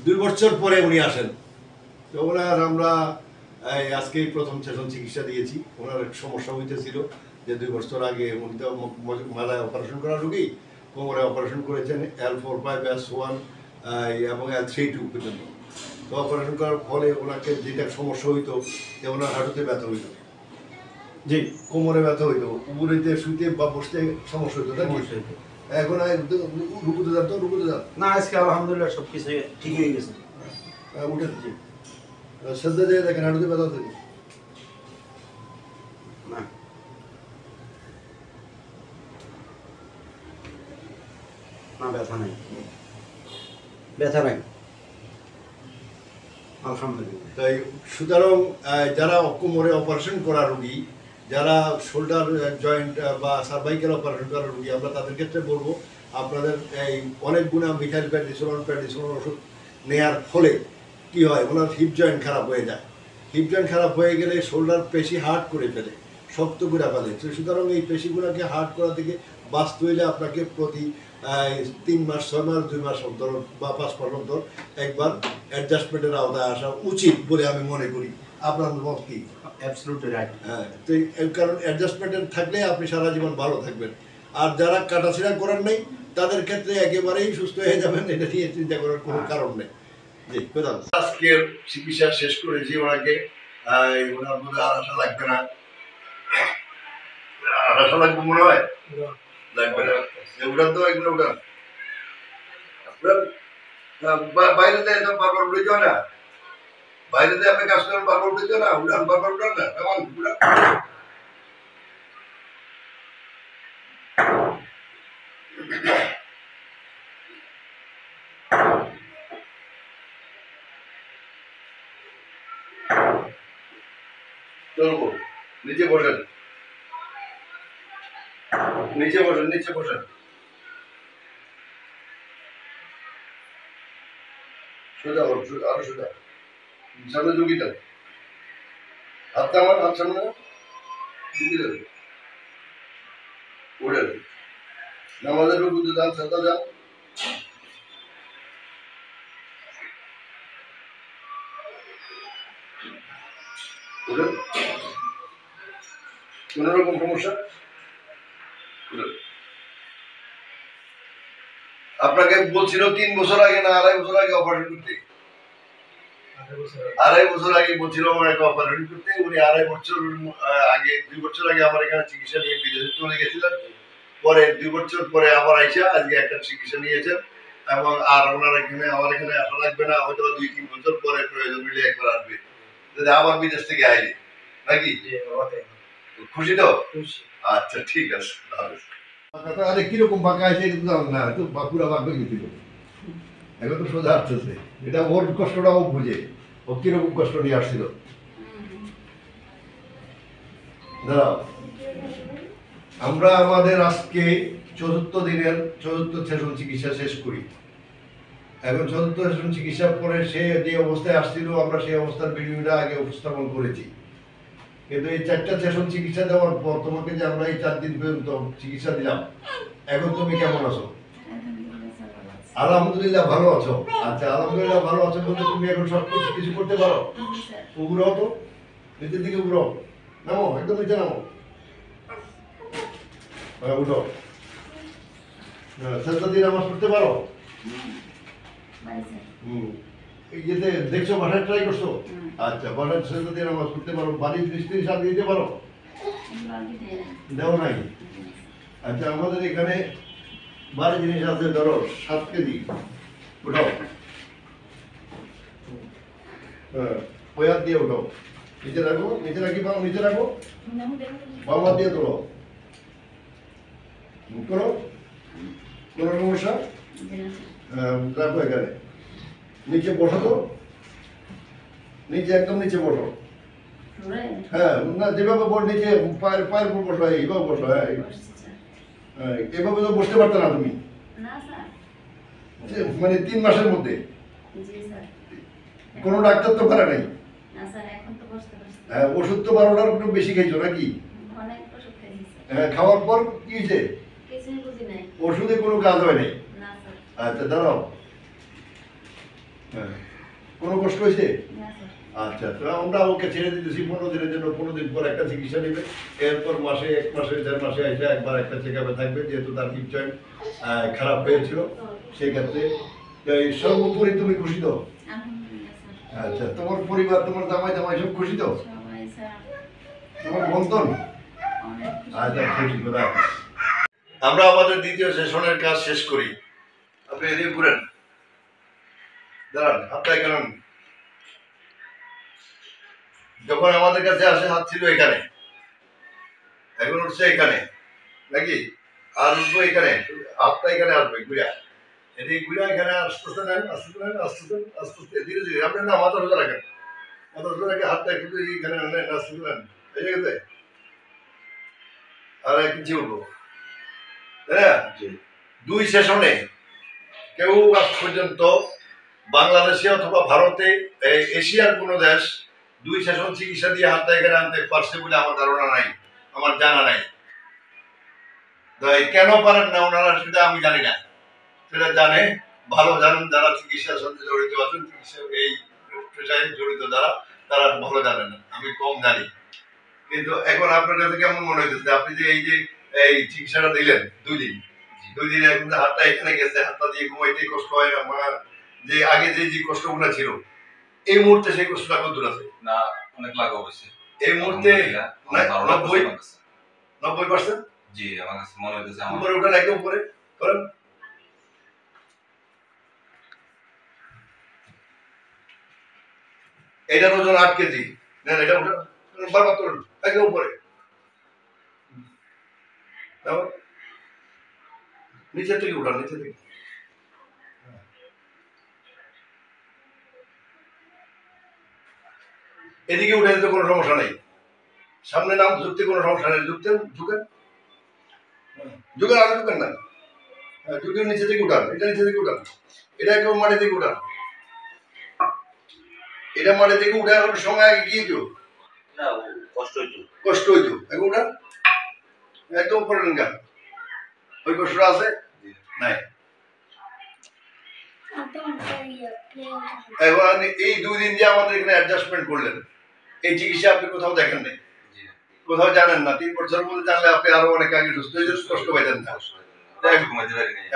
2 বছর পরে উনি আসেন। তো ওনার আমরা আজকে প্রথম সেশন চিকিৎসা দিয়েছি। ওনার সমস্যা হইতেছিল যে 2 বছর আগে উনি তো মাথায় অপারেশন করা রোগী, কোমরে অপারেশন করেছেন L5-S1 এবং L3-2 পর্যন্ত। তো অপারেশন করার ফলে ওনাকে যেটা সমস্যা হইতো যে ওনার হাঁটুতে ব্যথা হইতো, জি কোমরে ব্যথা হইতো, উপরেতে শুইতে বা বসতে সমস্যা হইতো, সমস্যা হইতো। এখন রুকুতে যান, তো রুকুতে যান না, আজকে আলহামদুলিল্লাহ সব কিছু ঠিক হয়ে গেছে। উঠে জি সেজদা দিয়ে দেখেন হাঁটুতে ব্যথা থাকে না, না ব্যথা নাই, ব্যথা নাই আলহামদুলিল্লাহ। তাই সুতরাং যারা কোমরে অপারেশন করা রোগী, যারা শোল্ডার জয়েন্ট বা সার্ভাইকেল অপারেশন করা রোগী, আমরা তাদের ক্ষেত্রে বলবো আপনাদের এই অনেক গুণা মিথাইল প্যাডিসোলন ওষুধ নেওয়ার ফলে কী হয়, ওনার হিপ জয়েন্ট খারাপ হয়ে যায়। হিপ জয়েন্ট খারাপ হয়ে গেলে শোল্ডার পেশি হার্ড করে ফেলে, শক্ত করে ফেলে। সুতরাং এই পেশিগুলোকে হার্ড করা থেকে বাঁচতে হইলে আপনাকে প্রতি 3 মাস 6 মাস 2 মাস অন্তর বা 5 মাস অন্তর একবার অ্যাডজাস্টমেন্টের আওতায় আসা উচিত বলে আমি মনে করি। আপনার মত কি? Absolutely right. হ্যাঁ, তো কারণ অ্যাডজাস্টমেন্টের থাকলে আপনি সারা জীবন ভালো থাকবেন। আর যারা কাটাছিড়া করার নেই তাদের ক্ষেত্রে একেবারেই সুস্থ হয়ে যাবেন, এটা নিয়ে চিন্তা করার কোনো কারণ নেই। জি, কোথাও আজকের চিকিৎসা শেষ করেছি ওনাকে। ওনার মধ্যে আর আশা লাগবে না, আর আশা লাগবে মনে হয় লাগবে না। উঠান তো এগুলো উঠান, বাইরে দেয় তো বারবার উঠে যাও না, বাইরে দিয়ে আপনি কাজ করেন বারবার উঠে যাও না, উঠান বারবার উঠান না, কেমন উঠান। চলবো, নিচে বসেন, নিচে বসেন, নিচে বসেন, সোজা বল, আরো সোজা, সামনে ঝুঁকি দেন, হাতটা আমার হাত সামনে ঝুঁকি দেন, উঠেন, নামাজের রুকুতে যান, সাদা যান, উঠেন, কোন রকম সমস্যা? আপনাকে বলছিল 3 বছর আগে না 2.5 বছর আগে অপারেশন করতে? 2.5 বছর আগে বলছিল ওনাকে অপারেশন করতে। উনি 2.5 বছর আগে 2 বছর আগে আমার এখানে চিকিৎসা নিয়ে বিদেশে চলে গেছিলেন। পরে 2 বছর পরে আবার আইসা আজকে একটা চিকিৎসা নিয়েছেন এবং আর ওনার এখানে আমার এখানে আসা লাগবে না, হয়তো 2-3 বছর পরে প্রয়োজন হলে একবার আসবে, যদি আবার বিদেশ থেকে আইলে নাকি। খুশি তো? আচ্ছা ঠিক আছে। আরে কিরকম বাঁকা আছে না, তো পুরা বাঁকা গেছিল, এখন তো সোজা আসতেছে। এটা ওর কষ্টটাও বুঝে, ও কিরকম কষ্ট নিয়ে আসছিল। দাঁড়াও, আমরা আমাদের আজকে 4th দিনের 4th সেশন চিকিৎসা শেষ করি। এখন 4th সেশন চিকিৎসার পরে সে যে অবস্থায় আসছিল আমরা সেই অবস্থার ভিডিওটা আগে উপস্থাপন করেছি। কিন্তু এই 4টা সেশন চিকিৎসা দেওয়ার পর তোমাকে যে আমরা এই 4 দিন পর্যন্ত চিকিৎসা দিলাম, এখন তুমি কেমন আছো? আলহামদুলিল্লাহ ভালো আছো। আচ্ছা, আলহামদুলিল্লাহ ভালো আছো বলে তুমি এখন সব কিছু করতে পারো? উড়াও তো, নিচের দিকে উড়াও, নামো, একদম নিচে নামো, উঠো। সেজদা দিয়ে নামাজ পড়তে পারো? এই যেতে দেখছো, বাসায় ট্রাই করছো? আচ্ছা, বাসায় সেজদা দিয়ে নামাজ পড়তে পারো? বাড়ির স্ত্রীর সাথে দিতে পারো? দেও নাই? আচ্ছা, আমাদের এখানে বাড়ি জিনিস আছে, ধরো 7 কেজি, উঠাও, ওই হাত দিয়ে উঠাও, নিচে রাখো, নিচে রাখি, পাও নিচে রাখো, বাম হাত দিয়ে তোলো, করো, কোনো সমস্যা? রাখো এখানে, নিচে বসো তো, নিচে একদম নিচে বসো। হ্যাঁ, না যেভাবে বল, নিচে পায়ের উপর বসো, এইভাবে বসো। হ্যাঁ, এভাবে তো বসতে পারতো না তুমি, মানে 3 মাসের মধ্যে কোনো ডাক্তার তো পারে নাই। হ্যাঁ, ওষুধ তো 12টার একটু বেশি খাইছো নাকি? হ্যাঁ, খাওয়ার পর কি হয়েছে? ওষুধে কোনো কাজ হয় নাই। আচ্ছা, দাঁড়াও, হ্যাঁ, কোনো কষ্ট হয়েছে? আচ্ছা, তো আমরা ওকে ছেড়ে দিতেছি 15 দিনের জন্য। 15 দিন পর একটা চিকিৎসা নেবে, এরপর মাসে 1 মাসে 1.5 মাসে এসে একবার একটা চেক আপে থাকবে, যেহেতু তার হিপ জয়েন্ট খারাপ হয়েছিল সেই ক্ষেত্রে। সর্বোপরি তুমি খুশি তো? আচ্ছা, তোমার পরিবার, তোমার জামাই জামাই সব খুশি তো? তোমার বন্ধন? আচ্ছা, ঠিক আছে। আমরা আমাদের দ্বিতীয় সেশনের কাজ শেষ করি। আপনি এদিকে ঘুরেন, দাঁড়ান, হাতটা এখানে। যখন আমাদের কাছে আসে হাত ছিল এখানে, এখন উঠছে এখানে নাকি, আর উঠবো এখানে, হাতটা এখানে আসবে ঘুরা, এদিকে ঘুরা এখানে আস্তে আস্তে নেন, আস্তে নেন, আস্তে আস্তে আস্তে ধীরে ধীরে। আপনি না মাথা সোজা রাখেন, মাথা সোজা রেখে হাতটা একটু এখানে নেন, আস্তে নেন, এই জায়গাতে। আর কিছু উঠবো, হ্যাঁ। 2 সেশনে কেউ আজ পর্যন্ত বাংলাদেশে অথবা ভারতে, এশিয়ার কোনো দেশ 2 সেশন চিকিৎসা দিয়ে হাতটা এখানে আনতে পারছে বলে আমার ধারণা নাই, আমার জানা নাই। কেন পারেন না ওনারা সেটা আমি জানি না, সেটা জানে, ভালো জানেন যারা চিকিৎসার সাথে জড়িত আছেন, চিকিৎসা এই পেশায় জড়িত যারা, তারা ভালো জানেন, আমি কম জানি। কিন্তু এখন আপনার কাছে কেমন মনে হইতেছে, আপনি যে এই চিকিৎসাটা দিলেন 2 দিন, 2 দিনে এখন হাতটা এখানে গেছে, হাতটা দিয়ে ঘুমাইতে কষ্ট হয় না, মার যে আগে যে কষ্টগুলো ছিল, এই মুহূর্তে সেই কষ্টটা কত দূর আছে? না, অনেক লাঘব হয়েছে এই মুহূর্তে 90%। জি, আমার কাছে মনে হইতেছে আমার উপরে উঠান, একদম উপরে করেন। এটার ওজন 8 কেজি। নেন, এটা উঠান, বারবার তোলেন, একদম উপরে। নিচে থেকে উঠান, নিচে থেকে। এদিকে উঠে যেতে কোনো সমস্যা নেই, সামনে নাম ঝুঁকতে কোনো সমস্যা নেই, ঝুঁকতেন, ঝুঁকেন, ঝুঁকেন, আরো ঝুঁকেন না, ঝুঁকে নিচে থেকে উঠান, এটা নিচে থেকে উঠান, এটা একদম মাটি থেকে উঠান, এটা মাটি থেকে উঠে এখন সময় আগে গিয়ে দিও, কষ্ট হইতো, এখন উঠান, একদম উপরে নেন। ওই কষ্টটা আছে নাই? এখন এই 2 দিন যে আমাদের এখানে অ্যাডজাস্টমেন্ট করলেন, এই চিকিৎসা আপনি কোথাও দেখেন নাই, কোথাও জানেন না। 3 বছর মধ্যে জানলে আপনি আরো অনেক আগে সুস্থ হয়ে কষ্ট পাইতেন না।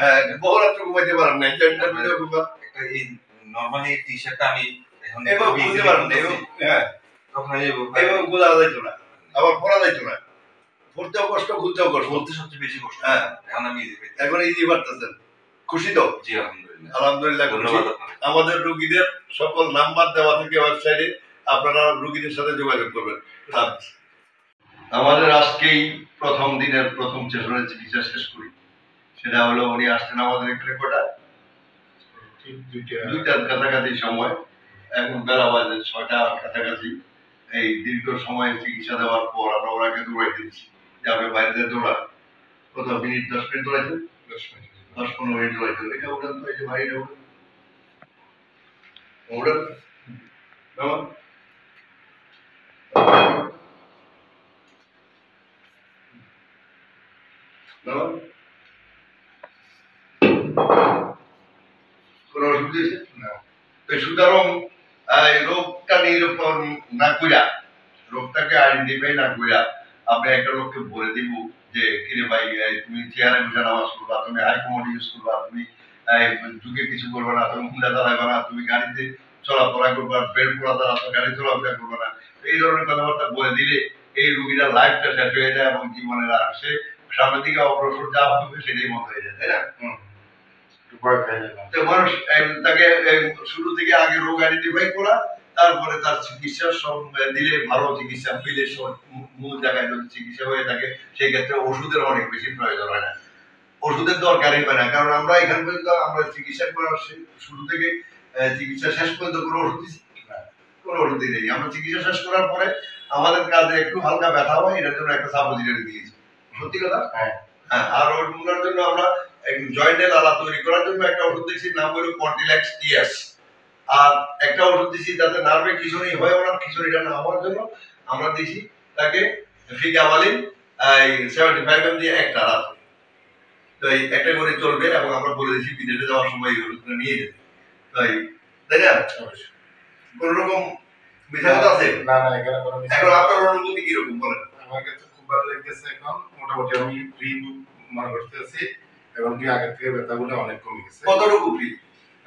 হ্যাঁ, বহু রাত্র ঘুমাইতে পারেন না, নরমালি টি-শার্টটা আমি এখন এবার বুঝতে পারেন না, হ্যাঁ, তখন এবার বোঝা যাইতো না, আবার পড়া যাইতো না, পড়তেও কষ্ট, খুলতেও কষ্ট, বলতে সবচেয়ে বেশি কষ্ট। হ্যাঁ, এখন আমি ইজি পাইছি, এখন ইজি পারতেছেন। খুশি তো? জি, আলহামদুলিল্লাহ। আলহামদুলিল্লাহ, ধন্যবাদ। আমাদের রোগীদের সকল নাম্বার দেওয়া থাকে ওয়েবসাইটে, আপনারা রোগীদের সাথে যোগাযোগ করবেন। আমাদের আজকেই প্রথম দিনের প্রথম সেশনের চিকিৎসা শেষ করি। সেটা হলো উনি আসছেন আমাদের এখানে কটা, ঠিক 2টার কাছাকাছি সময়, এখন বেলা বাজে 6টার কাছাকাছি। এই দীর্ঘ সময় চিকিৎসা দেওয়ার পর আমরা ওনাকে দৌড়াই দিচ্ছি যে আপনি বাইরে দৌড়ান। কত মিনিট? 10 মিনিট দৌড়াইছেন, 10-15 মিনিট দৌড়াইছেন। এটা উঠান তো, এই যে বাড়িটা উঠান, উঠান, নামান, নামান। কোনো অসুবিধা হয়েছে না? সুতরাং রোগটা নিরূপণ না কইরা, রোগটাকে আইডেন্টিফাই না কইরা আপনি একটা লোককে বলে দিব যে কিরে ভাই, তুমি চেয়ারে বসে নামাজ করবা, তুমি হাই কমোড ইউজ করবা, তুমি যুগে কিছু করবে না, তুমি হুন্ডা চালাবে না, তুমি গাড়িতে চলাফেরা করবা, বেড পড়া দ্বারা গাড়ি চলাফেরা করবে না, এই ধরনের কথাবার্তা বলে দিলে এই রুগীটার লাইফটা শেষ হয়ে যায় এবং জীবনের আর সে সামনের দিকে অগ্রসর যা হবে সেটাই বন্ধ হয়ে যায়, তাই না? মানুষ তাকে শুরু থেকে আগে রোগ আইডেন্টিফাই করা, তারপরে তার চিকিৎসা সব দিলে ভালো চিকিৎসা পেলে মূল জায়গায় যদি চিকিৎসা হয়ে থাকে সেক্ষেত্রে ওষুধের অনেক বেশি প্রয়োজন হয় না, ওষুধের দরকারই হয় না। কারণ আমরা এখান পর্যন্ত আমরা চিকিৎসা করার শুরু থেকে চিকিৎসা শেষ পর্যন্ত কোনো ওষুধ দিচ্ছি, কোনো ওষুধ দিই। আমরা চিকিৎসা শেষ করার পরে আমাদের কাজে একটু হালকা ব্যথা হয়, এটার জন্য একটা সাপোজিটরি দিয়েছি, সত্যি কথা। হ্যাঁ, আর ওটার জন্য আমরা জয়েন্টে লালা তৈরি করার জন্য একটা ওষুধ দিয়েছি, নাম হলো কন্টিল্যাক্স টিএস। আর একটা ওষুধ দিয়েছি যাতে নার্ভে খিচুড়ি হয়, ওনার খিচুড়িটা না হওয়ার জন্য আমরা দিয়েছি তাকে ফিগাবালিন 75 mg দিয়ে একটা রাত, তো এই একটা করে চলবে। এবং আমরা বলে দিয়েছি বিদেশে যাওয়ার সময় এই ওষুধটা নিয়ে যেতে। তাই তাই না? অবশ্যই। কোন রকম বিষয়টা আছে? না না, এখানে কোনো মিস এখন আপনার অনুভূতি কিরকম বলেন? আমার কাছে খুব ভালো লাগতেছে। এখন মোটামুটি আমি ফ্রি মনে করতেছি এবং কি আগের থেকে ব্যথাগুলো অনেক কমে গেছে। কতটুকু ফ্রি?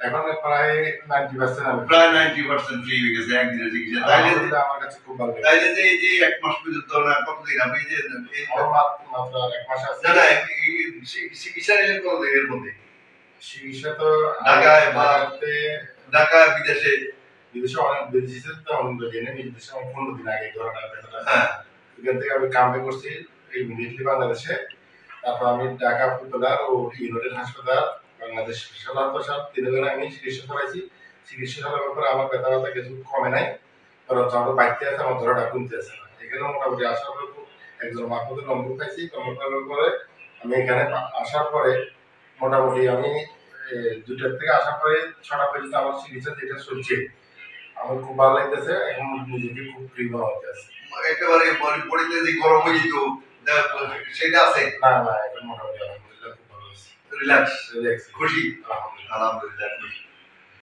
এখন প্রায় 90% আমি প্রায় 90% ফ্রি হয়ে গেছে একদিনের চিকিৎসা। তাইলে আলহামদুলিল্লাহ আমার কাছে খুব ভালো লাগছে। তাইলে যে এই যে 1 মাস পর্যন্ত না কতদিন আপনি যে এই আমার মাত্র 1 মাস আছে। না না চিকিৎসা নিলেন কতদিন এর মধ্যে? চিকিৎসা তো ঢাকায় বা ঢাকাতে ঢাকা বিদেশে? বিদেশে অনেক বিদেশে তো অনেক দিনে বিদেশে 15 দিন আগে ধরনের ব্যথাটা। হ্যাঁ এখান থেকে আমি কামব্যাক করছি ইমিডিয়েটলি বাংলাদেশে। তারপর আমি ঢাকা ফুটবলার ও ইউনাইটেড হাসপাতাল বাংলাদেশ স্পেশাল হাসপাতাল তিনজনে আমি চিকিৎসা করাইছি। চিকিৎসা করার পর আমার ব্যথা কিছু কমে নাই, বরঞ্চ আমার বাড়তে আছে, আমার ধরাটা কমতে আছে না। এখানে মোটামুটি আসার পর একজন মাহমুদের নম্বর পাইছি। নম্বর পাওয়ার পরে আমি এখানে আসার পরে মোটামুটি আমি 2টার থেকে আসার পরে 6টা পর্যন্ত আমার চিকিৎসা যেটা চলছে আমার খুব ভালো লাগতেছে। এখন নিজেকে খুব ফ্রি মনে হচ্ছে। একেবারে বডিতে যে গরম হয়ে যেত সেটা আছে? না না, এখন মোটামুটি আলহামদুলিল্লাহ খুব ভালো আছে। রিল্যাক্স রিল্যাক্স খুশি? আলহামদুলিল্লাহ। আলহামদুলিল্লাহ খুশি।